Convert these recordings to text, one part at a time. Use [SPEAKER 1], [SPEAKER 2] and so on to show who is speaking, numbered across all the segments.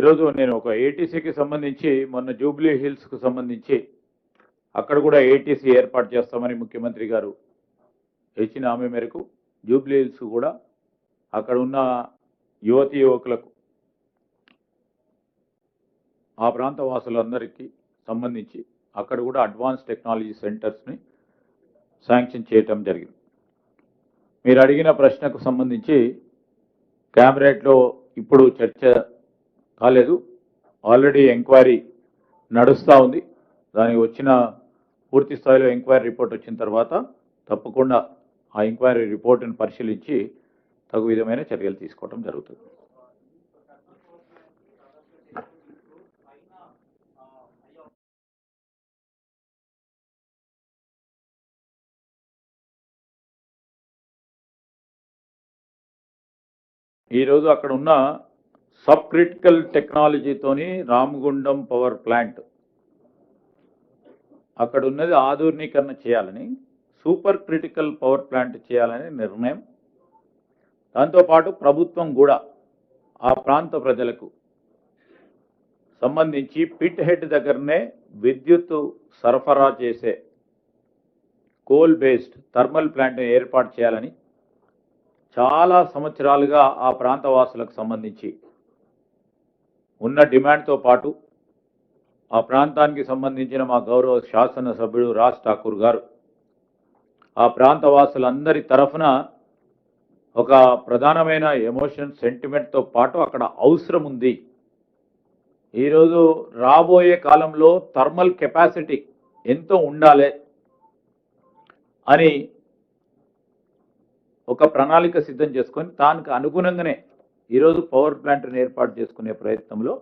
[SPEAKER 1] ఈరోజు నేను ఒక ఏటీసీకి సంబంధించి మొన్న జూబ్లీ హిల్స్కు సంబంధించి అక్కడ కూడా ఏటీసీ ఏర్పాటు చేస్తామని ముఖ్యమంత్రి గారు ఇచ్చిన హామీ మేరకు జూబ్లీ హిల్స్ కూడా అక్కడ ఉన్న యువతీ యువకులకు ఆ ప్రాంత వాసులందరికీ సంబంధించి అక్కడ కూడా అడ్వాన్స్ టెక్నాలజీ సెంటర్స్ని శాంక్షన్ చేయటం జరిగింది. మీరు అడిగిన ప్రశ్నకు సంబంధించి క్యాబినెట్లో ఇప్పుడు చర్చ కాలేదు, ఆల్రెడీ ఎంక్వైరీ నడుస్తూ ఉంది. దానికి వచ్చిన పూర్తి స్థాయిలో ఎంక్వైరీ రిపోర్ట్ వచ్చిన తర్వాత తప్పకుండా ఆ ఎంక్వైరీ రిపోర్టును పరిశీలించి తగు విధమైన చర్యలు తీసుకోవడం జరుగుతుంది. ఈరోజు అక్కడ ఉన్న సబ్ క్రిటికల్ టెక్నాలజీతోని రామగుండం పవర్ ప్లాంట్ అక్కడ ఉన్నది ఆధునీకరణ చేయాలని, సూపర్ క్రిటికల్ పవర్ ప్లాంట్ చేయాలని నిర్ణయం. దాంతోపాటు ప్రభుత్వం కూడా ఆ ప్రాంత ప్రజలకు సంబంధించి పిట్ హెడ్ దగ్గరనే విద్యుత్ సరఫరా చేసే కోల్ బేస్డ్ థర్మల్ ప్లాంట్ ఏర్పాటు చేయాలని చాలా సంవత్సరాలుగా ఆ ప్రాంత వాసులకు సంబంధించి ఉన్న డిమాండ్తో పాటు ఆ ప్రాంతానికి సంబంధించిన మా గౌరవ శాసనసభ్యుడు రాజ్ ఠాకూర్ గారు ఆ ప్రాంత వాసులందరి తరఫున ఒక ప్రధానమైన ఎమోషన్ సెంటిమెంట్తో పాటు అక్కడ అవసరం ఉంది. ఈరోజు రాబోయే కాలంలో థర్మల్ కెపాసిటీ ఎంతో ఉండాలి అని ఒక ప్రణాళిక సిద్ధం చేసుకొని దానికి అనుగుణంగానే ఈరోజు పవర్ ప్లాంట్ని ఏర్పాటు చేసుకునే ప్రయత్నంలో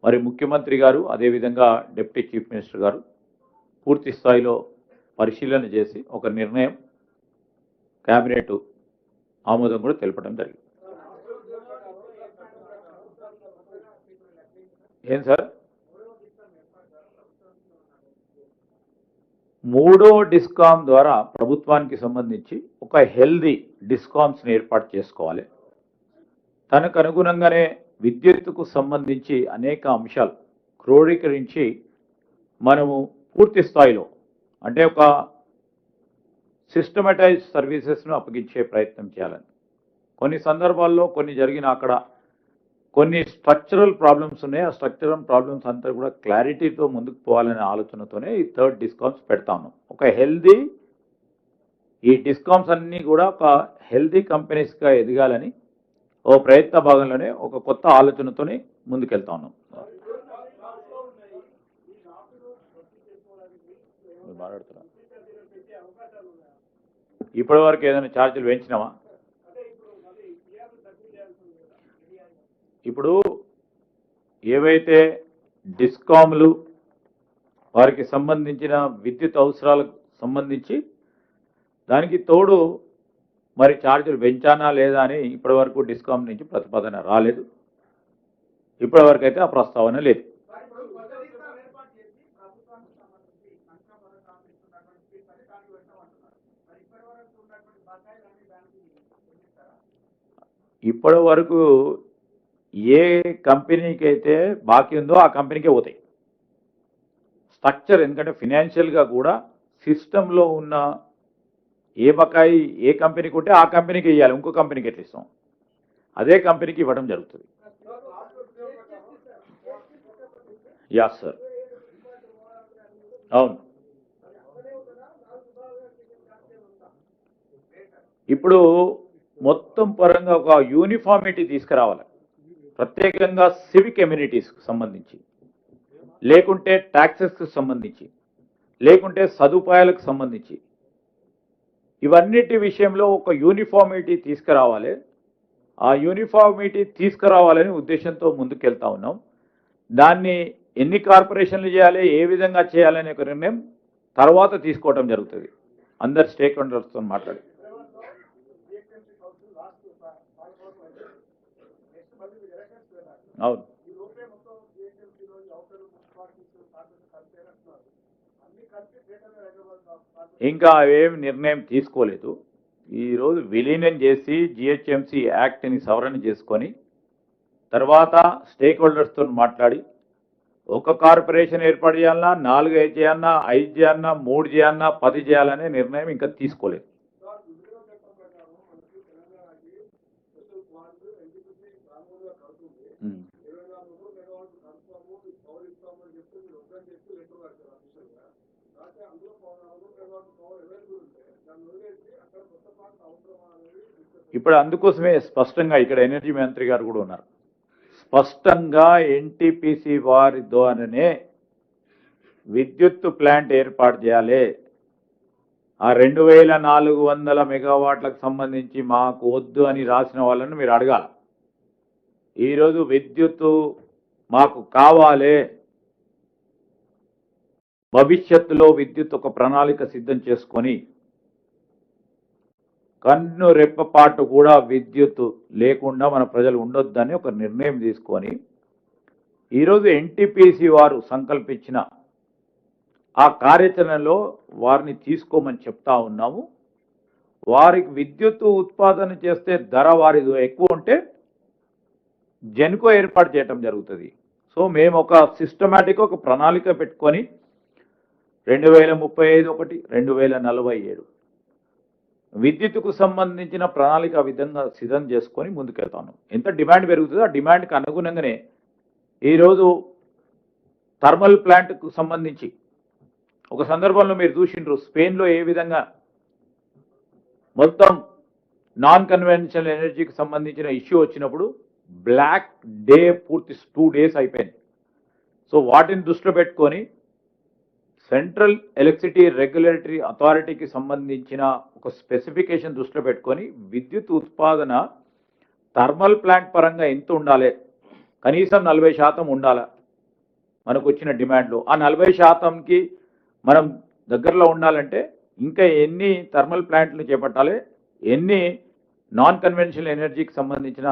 [SPEAKER 1] మరి ముఖ్యమంత్రి గారు అదేవిధంగా డిప్యూటీ చీఫ్ మినిస్టర్ గారు పూర్తి స్థాయిలో పరిశీలన చేసి ఒక నిర్ణయం కేబినెట్ ఆమోదం కూడా తెలపడం జరిగింది. ఏం సార్, మూడో డిస్కామ్ ద్వారా ప్రభుత్వానికి సంబంధించి ఒక హెల్దీ డిస్కామ్స్ని ఏర్పాటు చేసుకోవాలి. తనకు అనుగుణంగానే విద్యుత్తుకు సంబంధించి అనేక అంశాలు క్రోడీకరించి మనము పూర్తి స్థాయిలో అంటే ఒక సిస్టమటైజ్ సర్వీసెస్ను అప్పగించే ప్రయత్నం చేయాలని. కొన్ని సందర్భాల్లో కొన్ని జరిగిన అక్కడ కొన్ని స్ట్రక్చరల్ ప్రాబ్లమ్స్ ఉన్నాయి. ఆ స్ట్రక్చరల్ ప్రాబ్లమ్స్ అంతా కూడా క్లారిటీతో ముందుకు పోవాలనే ఆలోచనతోనే ఈ థర్డ్ డిస్కామ్స్ పెడతాను. ఒక హెల్దీ ఈ డిస్కామ్స్ అన్నీ కూడా ఒక హెల్దీ కంపెనీస్గా ఎదగాలని ఓ ప్రయత్న భాగంలోనే ఒక కొత్త ఆలోచనతోనే ముందుకెళ్తా ఉన్నాం. ఇప్పటి వరకు ఏదైనా ఛార్జీలు పెంచినామా? ఇప్పుడు ఏవైతే డిస్కామ్లు వారికి సంబంధించిన విద్యుత్ అవసరాలకు సంబంధించి దానికి తోడు మరి ఛార్జీలు పెంచానా లేదా అని ఇప్పటి వరకు డిస్కామ్ నుంచి ప్రతిపాదన రాలేదు. ఇప్పటి వరకు అయితే ఆ ప్రస్తావన లేదు. ఇప్పటి వరకు ఏ కంపెనీకి అయితే బాకీ ఉందో ఆ కంపెనీకే పోతాయి. స్ట్రక్చర్ ఎందుకంటే ఫినాన్షియల్గా కూడా సిస్టంలో ఉన్న ఏ బకాయి ఏ కంపెనీకి ఉంటే ఆ కంపెనీకి ఇవ్వాలి, ఇంకో కంపెనీకి ఎట్లా ఇస్తాం, అదే కంపెనీకి ఇవ్వడం జరుగుతుంది. యా సార్, అవును. ఇప్పుడు మొత్తం పరంగా ఒక యూనిఫార్మిటీ తీసుకురావాలి, ప్రత్యేకంగా సివిక్ ఎమ్యూనిటీస్కి సంబంధించి, లేకుంటే ట్యాక్సెస్కి సంబంధించి, లేకుంటే సదుపాయాలకు సంబంధించి ఇవన్నిటి విషయంలో ఒక యూనిఫార్మిటీ తీసుకురావాలి. ఆ యూనిఫార్మిటీ తీసుకురావాలని ఉద్దేశంతో ముందుకెళ్తా ఉన్నాం. దాన్ని ఎన్ని కార్పొరేషన్లు చేయాలి, ఏ విధంగా చేయాలనే ఒక నిర్ణయం తర్వాత తీసుకోవడం జరుగుతుంది అందరు స్టేక్ హోల్డర్స్తో మాట్లాడి. అవును, ఇంకా ఏం నిర్ణయం తీసుకోలేదు. ఈరోజు విలీనం చేసి జిహెచ్ఎంసీ యాక్ట్ని సవరణ చేసుకొని తర్వాత స్టేక్ హోల్డర్స్తో మాట్లాడి ఒక కార్పొరేషన్ ఏర్పాటు చేయాలన్నా 4 చేయాలన్నా 5 చేయాలన్నా 3 చేయాలన్నా 10 చేయాలనే నిర్ణయం ఇంకా తీసుకోలేదు. ఇప్పుడు అందుకోసమే స్పష్టంగా ఇక్కడ ఎనర్జీ మంత్రి గారు కూడా ఉన్నారు. స్పష్టంగా ఎన్టీపీసీ వారి ద్వారానే విద్యుత్ ప్లాంట్ ఏర్పాటు చేయాలి. ఆ 2400 మెగావాట్లకు సంబంధించి మాకు వద్దు అని రాసిన వాళ్ళని మీరు అడగాలి. ఈరోజు విద్యుత్తు మాకు కావాలి, భవిష్యత్తులో విద్యుత్ ఒక ప్రణాళిక సిద్ధం చేసుకొని కన్ను రెప్పపాటు కూడా విద్యుత్ లేకుండా మన ప్రజలు ఉండొద్దని ఒక నిర్ణయం తీసుకొని ఈరోజు ఎన్టీపీసీ వారు సంకల్పించిన ఆ కార్యాచరణలో వారిని తీసుకోమని చెప్తా ఉన్నాము. వారికి విద్యుత్ ఉత్పాదన చేస్తే ధర వారిది ఎక్కువ ఉంటే జెన్కో ఏర్పాటు చేయటం జరుగుతుంది. సో మేము ఒక సిస్టమేటిక్ ఒక ప్రణాళిక పెట్టుకొని 2035 ఒకటి 2047 విద్యుత్తుకు సంబంధించిన ప్రణాళిక విధంగా సిద్ధం చేసుకొని ముందుకెళ్తాను. ఎంత డిమాండ్ పెరుగుతుందో ఆ డిమాండ్కి అనుగుణంగానే ఈరోజు థర్మల్ ప్లాంట్కు సంబంధించి ఒక సందర్భంలో మీరు చూసిండ్రు, స్పెయిన్లో ఏ విధంగా మొత్తం నాన్ కన్వెన్షనల్ ఎనర్జీకి సంబంధించిన ఇష్యూ వచ్చినప్పుడు బ్లాక్ డే పూర్తి 2 days అయిపోయింది. సో వాటిని దృష్టిలో పెట్టుకొని సెంట్రల్ ఎలక్ట్రిసిటీ రెగ్యులేటరీ అథారిటీకి సంబంధించిన ఒక స్పెసిఫికేషన్ దృష్టిలో పెట్టుకొని విద్యుత్ ఉత్పాదన థర్మల్ ప్లాంట్ పరంగా ఎంత ఉండాలి, కనీసం 40% ఉండాలి మనకు వచ్చిన డిమాండ్లో. ఆ 40%కి మనం దగ్గరలో ఉండాలంటే ఇంకా ఎన్ని థర్మల్ ప్లాంట్లు చేపట్టాలి, ఎన్ని నాన్ కన్వెన్షనల్ ఎనర్జీకి సంబంధించిన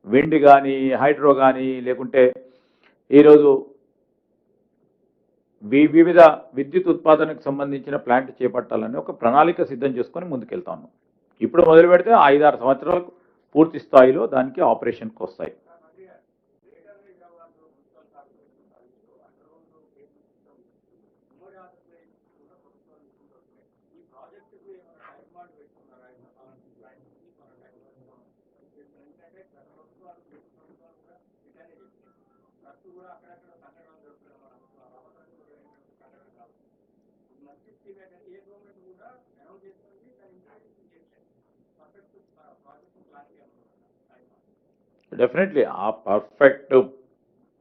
[SPEAKER 1] విండ్ కానీ హైడ్రో కానీ లేకుంటే ఈరోజు వివిధ విద్యుత్ ఉత్పాదనకు సంబంధించిన ప్లాంట్ చేపట్టాలని ఒక ప్రణాళిక సిద్ధం చేసుకొని ముందుకెళ్తాను. ఇప్పుడు మొదలు పెడితే 5-6 సంవత్సరాలకు పూర్తి స్థాయిలో దానికి ఆపరేషన్కి వస్తాయి. డెఫినెట్లీ ఆ పర్ఫెక్ట్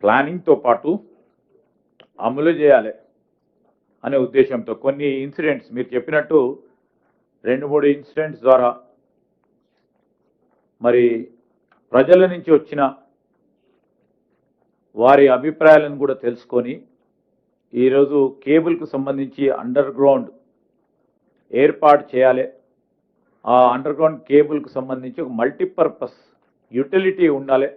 [SPEAKER 1] ప్లానింగ్తో పాటు అమలు చేయాలి అనే ఉద్దేశంతో కొన్ని ఇన్సిడెంట్స్ మీరు చెప్పినట్టు 2-3 ఇన్సిడెంట్స్ ద్వారా మరి ప్రజల నుంచి వచ్చిన వారి అభిప్రాయాలను కూడా తెలుసుకొని ఈరోజు కేబుల్కు సంబంధించి అండర్ గ్రౌండ్ ఏర్పాటు చేయాలి. ఆ అండర్ గ్రౌండ్ కేబుల్కు సంబంధించి ఒక మల్టీపర్పస్ యూటిలిటీ ఉండాలి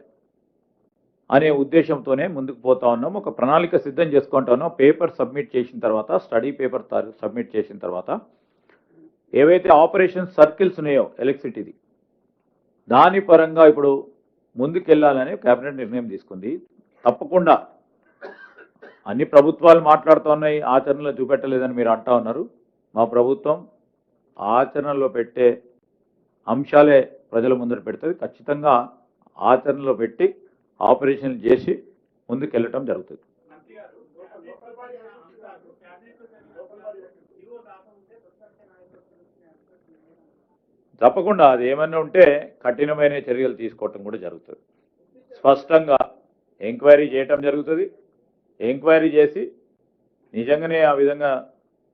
[SPEAKER 1] అనే ఉద్దేశంతోనే ముందుకు పోతా ఉన్నాం. ఒక ప్రణాళిక సిద్ధం చేసుకుంటా ఉన్నాం. పేపర్ సబ్మిట్ చేసిన తర్వాత, స్టడీ పేపర్ సబ్మిట్ చేసిన తర్వాత ఏవైతే ఆపరేషన్ సర్కిల్స్ ఉన్నాయో ఎలక్ట్రిసిటీది దాని పరంగా ఇప్పుడు ముందుకెళ్లాలని కేబినెట్ నిర్ణయం తీసుకుంది. తప్పకుండా అన్ని ప్రభుత్వాలు మాట్లాడుతూ ఉన్నాయి, ఆచరణలో చూపెట్టలేదని మీరు అంటా ఉన్నారు. మా ప్రభుత్వం ఆచరణలో పెట్టే అంశాలే ప్రజల ముందర పెడుతుంది. ఖచ్చితంగా ఆచరణలో పెట్టి ఆపరేషన్లు చేసి ముందుకెళ్ళటం జరుగుతుంది. తప్పకుండా అది ఏమన్నా ఉంటే కఠినమైన చర్యలు తీసుకోవటం కూడా జరుగుతుంది. స్పష్టంగా ఎంక్వైరీ చేయటం జరుగుతుంది. ఎంక్వైరీ చేసి నిజంగానే ఆ విధంగా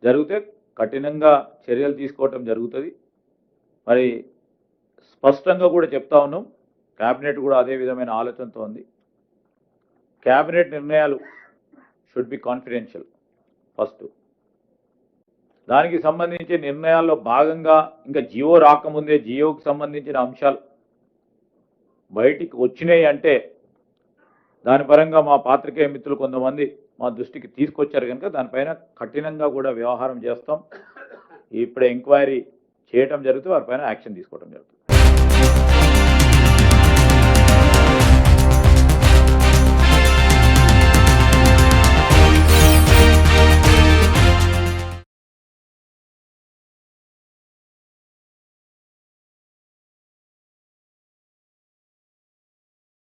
[SPEAKER 1] జరిగితే కఠినంగా చర్యలు తీసుకోవటం జరుగుతుంది. మరి స్పష్టంగా కూడా చెప్తా ఉన్నాం, క్యాబినెట్ కూడా అదే విధమైన ఆలోచనతో ఉంది. క్యాబినెట్ నిర్ణయాలు షుడ్ బి కాన్ఫిడెన్షియల్ ఫస్ట్. దానికి సంబంధించి నిర్ణయాల్లో భాగంగా ఇంకా జియో రాకముందే జియోకి సంబంధించిన అంశాలు బయటికి వచ్చినాయి అంటే దాని పరంగా మా పాత్రికేయ మిత్రులు కొంతమంది మా దృష్టికి తీసుకొచ్చారు కనుక దానిపైన కఠినంగా కూడా వ్యవహారం చేస్తాం. ఇప్పుడు ఎంక్వైరీ చేయటం జరుగుతుంది, వారిపైన యాక్షన్ తీసుకోవడం జరుగుతుంది.